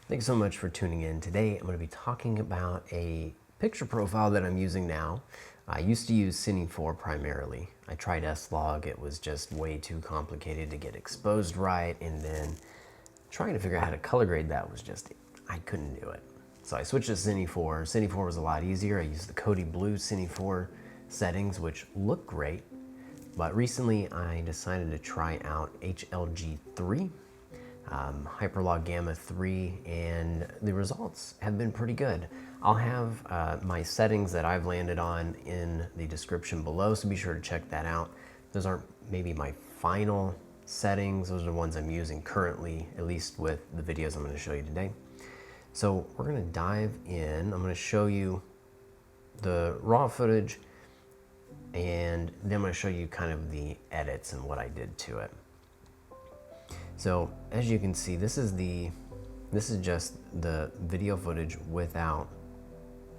Thanks so much for tuning in. Today I'm going to be talking about a picture profile that I'm using now. I used to use Cine 4 primarily. I tried S-Log, it was just way too complicated to get exposed right, and then trying to figure out how to color grade that was just, I couldn't do it. So I switched to Cine 4. Cine 4 was a lot easier. I used the Cody Blue Cine 4 settings, which look great, but recently I decided to try out HLG3. Hyperlog Gamma 3, and the results have been pretty good. I'll have my settings that I've landed on in the description below, so be sure to check that out. Those aren't maybe my final settings, those are the ones I'm using currently, at least with the videos I'm going to show you today. So we're going to dive in. I'm going to show you the raw footage, and then I'm going to show you kind of the edits and what I did to it. So as you can see, this is just the video footage without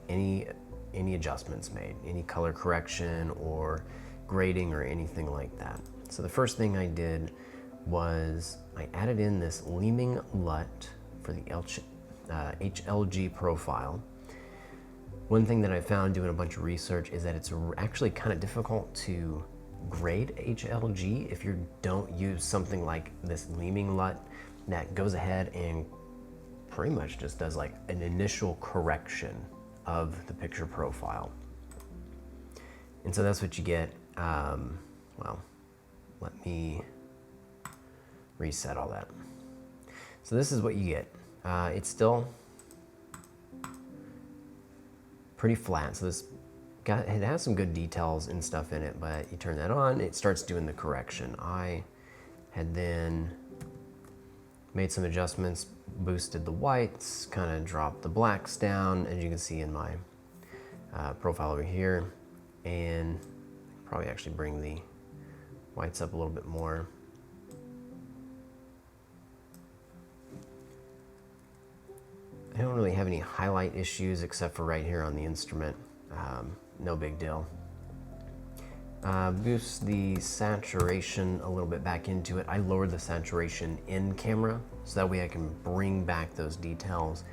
any adjustments made, any color correction or grading or anything like that. So the first thing I did was I added in this Leeming LUT for the HLG profile. One thing that I found doing a bunch of research is that it's actually kind of difficult to grade HLG if you don't use something like this Leeming LUT that goes ahead and pretty much just does like an initial correction of the picture profile. And so that's what you get. Well, let me reset all that. So this is what you get. It's still pretty flat. So it has some good details and stuff in it, but you turn that on, it starts doing the correction. I had then made some adjustments, boosted the whites, kind of dropped the blacks down, as you can see in my profile over here, and probably actually bring the whites up a little bit more. I don't really have any highlight issues except for right here on the instrument. No big deal. Boost the saturation a little bit back into it. I lowered the saturation in camera so that way I can bring back those details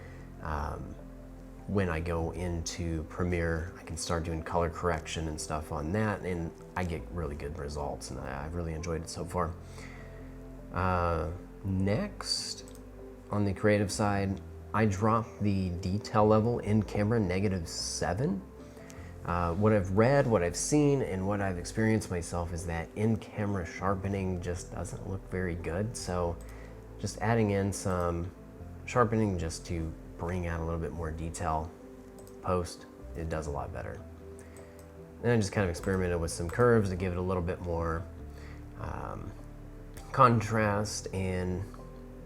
when I go into Premiere. I can start doing color correction and stuff on that, and I get really good results, and I've really enjoyed it so far. Next, on the creative side, I dropped the detail level in camera -7. What I've read, what I've seen, and what I've experienced myself is that in-camera sharpening just doesn't look very good. So just adding in some sharpening just to bring out a little bit more detail post, it does a lot better. Then I just kind of experimented with some curves to give it a little bit more contrast, and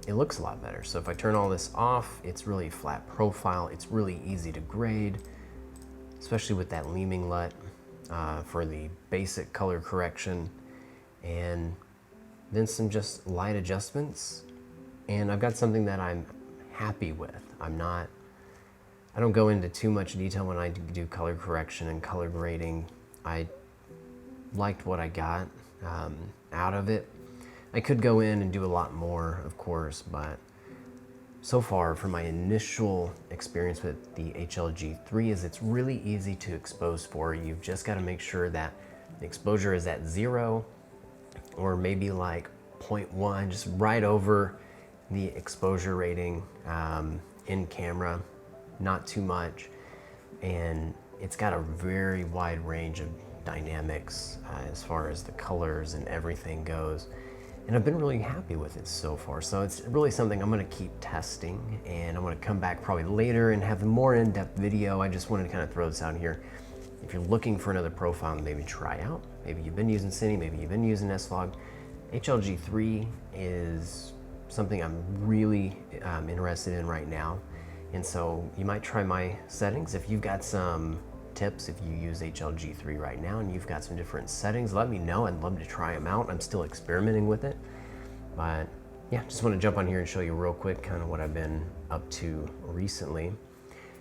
it looks a lot better. So if I turn all this off, it's really a flat profile. It's really easy to grade, especially with that Leeming LUT for the basic color correction, and then some just light adjustments. And I've got something that I'm happy with. I don't go into too much detail when I do color correction and color grading. I liked what I got out of it. I could go in and do a lot more, of course, but so far, from my initial experience with the HLG3, is it's really easy to expose for. You've just got to make sure that the exposure is at 0 or maybe like 0.1, just right over the exposure rating in camera, not too much. And it's got a very wide range of dynamics as far as the colors and everything goes. And I've been really happy with it so far. So it's really something I'm gonna keep testing, and I'm gonna come back probably later and have a more in-depth video. I just wanted to kind of throw this out here. If you're looking for another profile to maybe try out, maybe you've been using Cine, maybe you've been using S-Log, HLG3 is something I'm really interested in right now. And so you might try my settings. If you've got some tips, if you use HLG3 right now and you've got some different settings, let me know. I'd love to try them out. I'm still experimenting with it, but yeah, just want to jump on here and show you real quick kind of what I've been up to recently.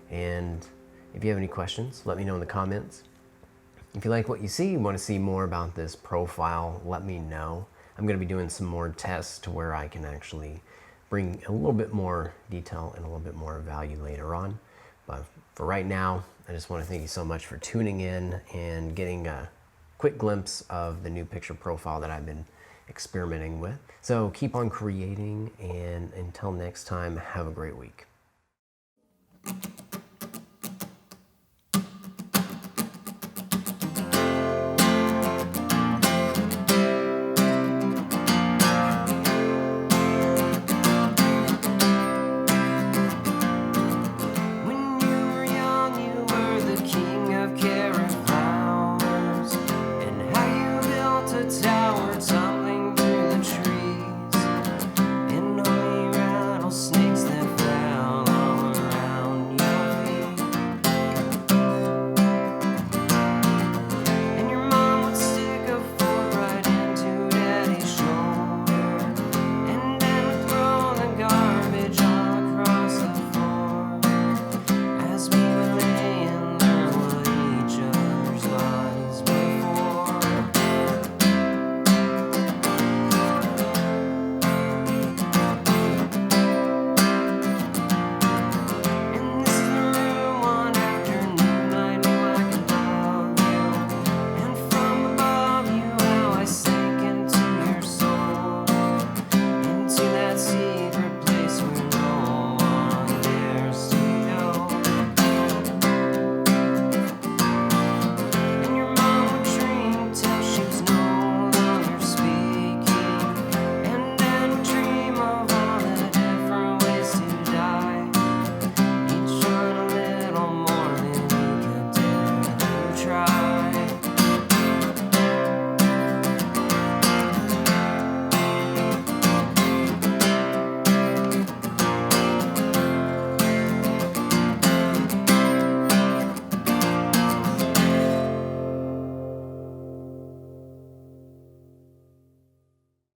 And if you have any questions, let me know in the comments. If you like what you see, you want to see more about this profile, let me know. I'm going to be doing some more tests to where I can actually bring a little bit more detail and a little bit more value later on. But for right now, I just want to thank you so much for tuning in and getting a quick glimpse of the new picture profile that I've been experimenting with. So keep on creating, and until next time, have a great week.